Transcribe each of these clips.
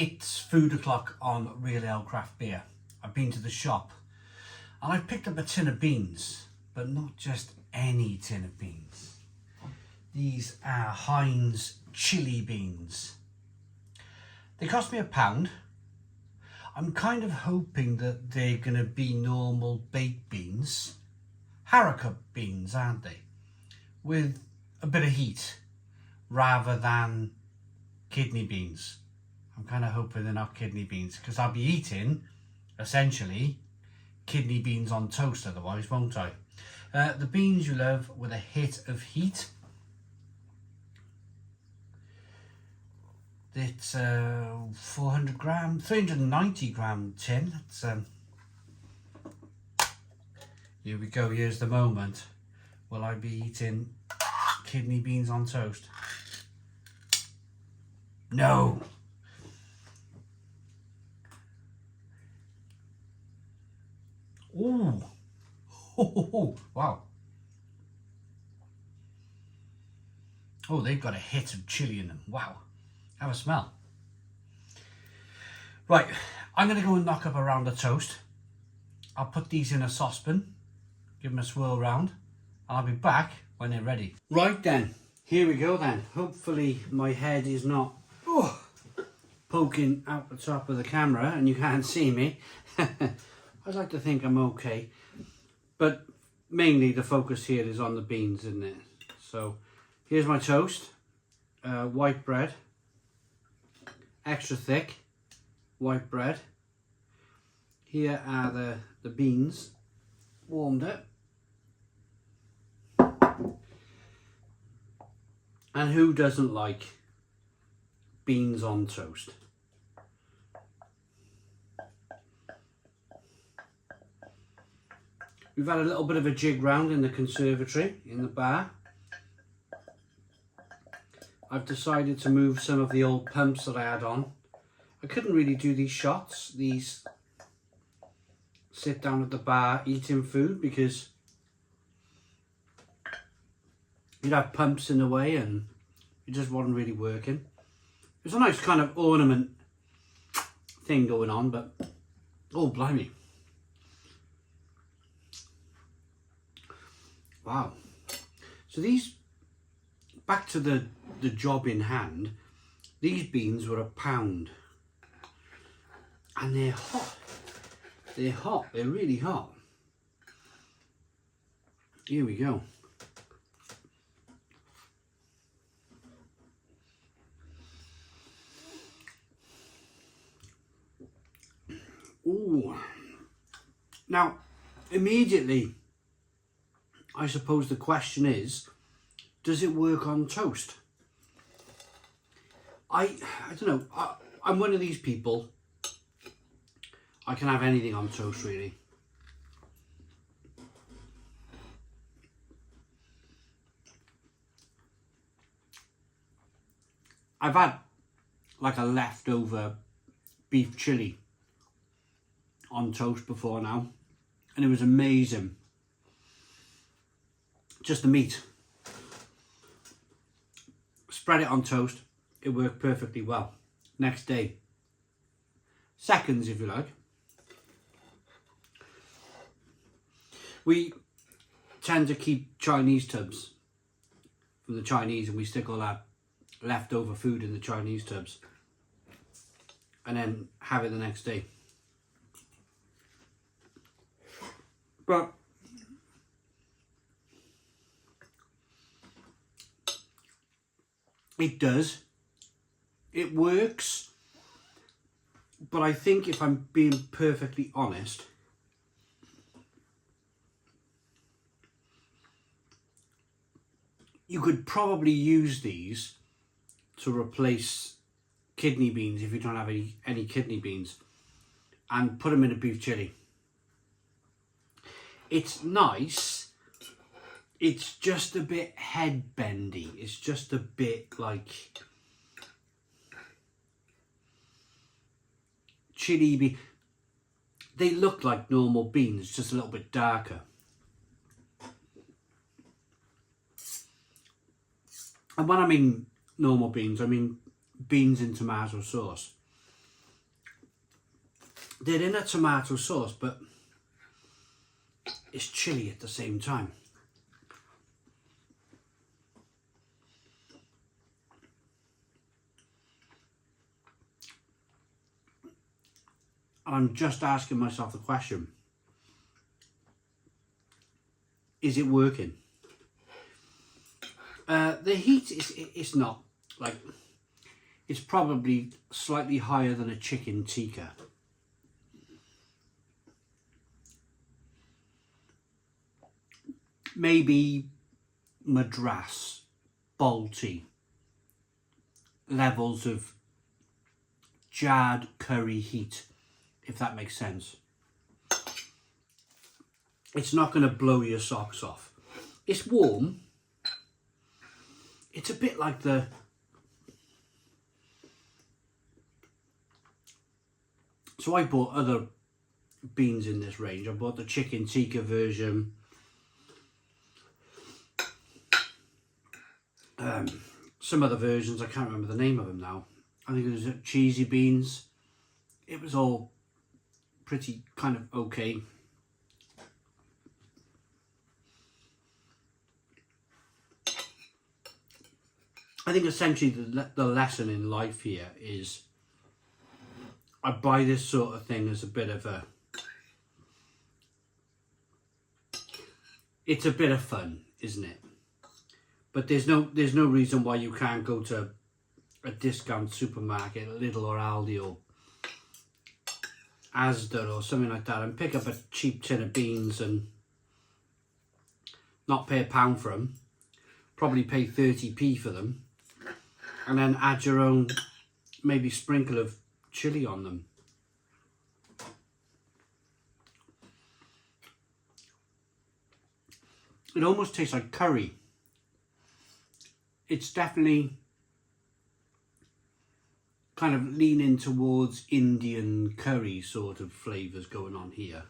It's food o'clock on Real Ale Craft Beer. I've been to the shop and I've picked up a tin of beans, but not just any tin of beans. These are Heanz Chilli Beanz. They cost me £1. I'm kind of hoping that they're going to be normal baked beans, haricot beans, aren't they? With a bit of heat rather than kidney beans. I'm kind of hoping they're not kidney beans, because I'll be eating essentially kidney beans on toast otherwise, won't I? The beans you love with a hit of heat. It's 400 gram, 390 gram tin. It's, here we go, here's the moment. Will I be eating kidney beans on toast? No. Ooh. Oh, wow. Oh, they've got a hit of chili in them. Wow. Have a smell. Right, I'm going to go and knock up a round of toast. I'll put these in a saucepan, give them a swirl round, and I'll be back when they're ready. Right then, here we go then. Hopefully my head is not poking out the top of the camera and you can't see me. I'd like to think I'm okay, but mainly the focus here is on the beans, isn't it? So here's my toast, white bread, extra thick white bread. Here are the beans, warmed up. And who doesn't like beans on toast? We've had a little bit of a jig round in the conservatory, in the bar. I've decided to move some of the old pumps that I had on. I couldn't really do these shots, these sit down at the bar eating food, because you'd have pumps in the way and it just wasn't really working. There's a nice kind of ornament thing going on, but oh blimey. Wow. So these, back to the job in hand, these beans were £1. And they're hot. They're hot, they're really hot. Here we go. Ooh. Now, immediately, I suppose the question is, does it work on toast? I don't know. I'm one of these people. I can have anything on toast, really. I've had like a leftover beef chili on toast before now, and it was amazing. Just the meat. Spread it on toast, it worked perfectly well. Next day. Seconds, if you like. We tend to keep Chinese tubs from the Chinese, and we stick all that leftover food in the Chinese tubs and then have it the next day. But it does. It works. But I think, if I'm being perfectly honest, you could probably use these to replace kidney beans if you don't have any kidney beans, and put them in a beef chili. It's nice. It's just a bit head bendy. It's just a bit like chili bean. They look like normal beans, just a little bit darker. And when I mean normal beans, I mean beans in tomato sauce. they're in a tomato sauce, but it's chili at the same time. And I'm just asking myself the question, is it working? The heat, it's not, like, it's probably slightly higher than a chicken tikka. Maybe Madras, Balti levels of jarred curry heat, if that makes sense. It's not going to blow your socks off. It's warm. It's a bit like the... So I bought other beans in this range. I bought the chicken tikka version. Some other versions, I can't remember the name of them now. I think it was Chilli Beanz. It was all pretty kind of okay. I think essentially the lesson in life here is I buy this sort of thing as a bit of a... It's a bit of fun, isn't it? But there's no reason why you can't go to a discount supermarket, Lidl or Aldi or Asda or something like that, and pick up a cheap tin of beans and not pay £1 for them, probably pay 30p for them, and then add your own, maybe sprinkle of chili on them. It almost tastes like curry. It's definitely kind of leaning towards Indian curry sort of flavours going on here.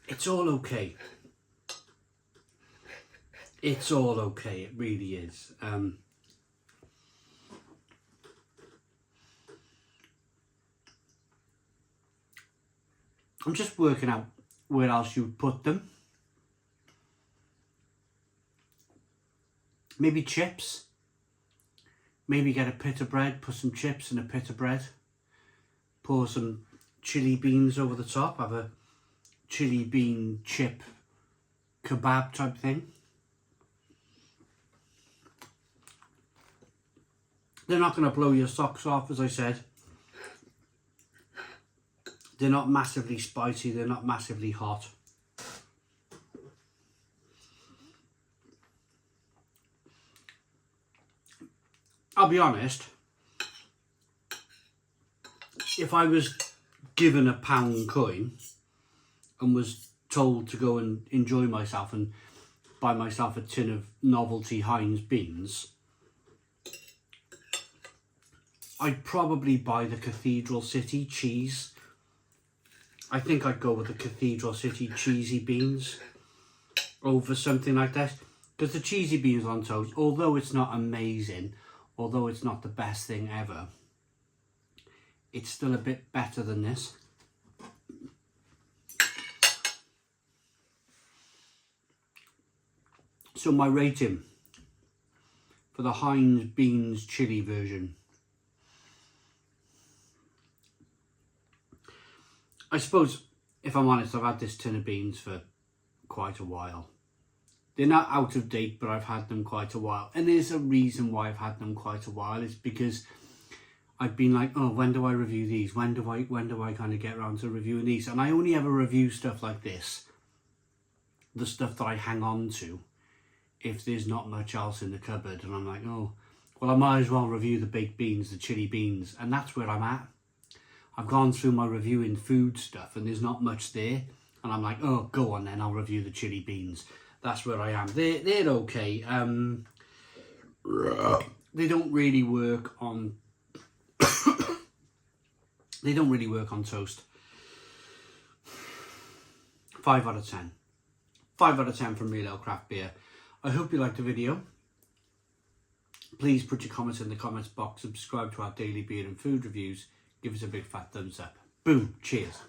It's all okay. It's all okay, it really is. I'm just working out where else you'd put them. Maybe chips. Maybe get a pita bread, put some chips in a pita bread. Pour some chili beans over the top. Have a chili bean chip kebab type thing. They're not going to blow your socks off, as I said. They're not massively spicy. They're not massively hot. I'll be honest, if I was given a £1 coin and was told to go and enjoy myself and buy myself a tin of novelty Heanz beans, I'd probably buy the Cathedral City cheese. I think I'd go with the Cathedral City cheesy beans over something like that, because the cheesy beans on toast, although it's not amazing, although it's not the best thing ever, it's still a bit better than this. So my rating for the Heanz Beanz chili version. I suppose, if I'm honest, I've had this tin of beans for quite a while. They're not out of date, but I've had them quite a while. And there's a reason why I've had them quite a while. It's because I've been like, oh, when do I review these? When do I kind of get around to reviewing these? And I only ever review stuff like this, the stuff that I hang on to, if there's not much else in the cupboard. And I'm like, oh, well, I might as well review the baked beans, the chili beans. And that's where I'm at. I've gone through my reviewing food stuff and there's not much there. And I'm like, oh, go on then, I'll review the chili beans. That's where I am. They're okay. They don't really work on... they don't really work on toast. 5 out of 10. 5 out of 10 from Real Ale Craft Beer. I hope you liked the video. Please put your comments in the comments box. Subscribe to our daily beer and food reviews. Give us a big fat thumbs up. Boom, cheers.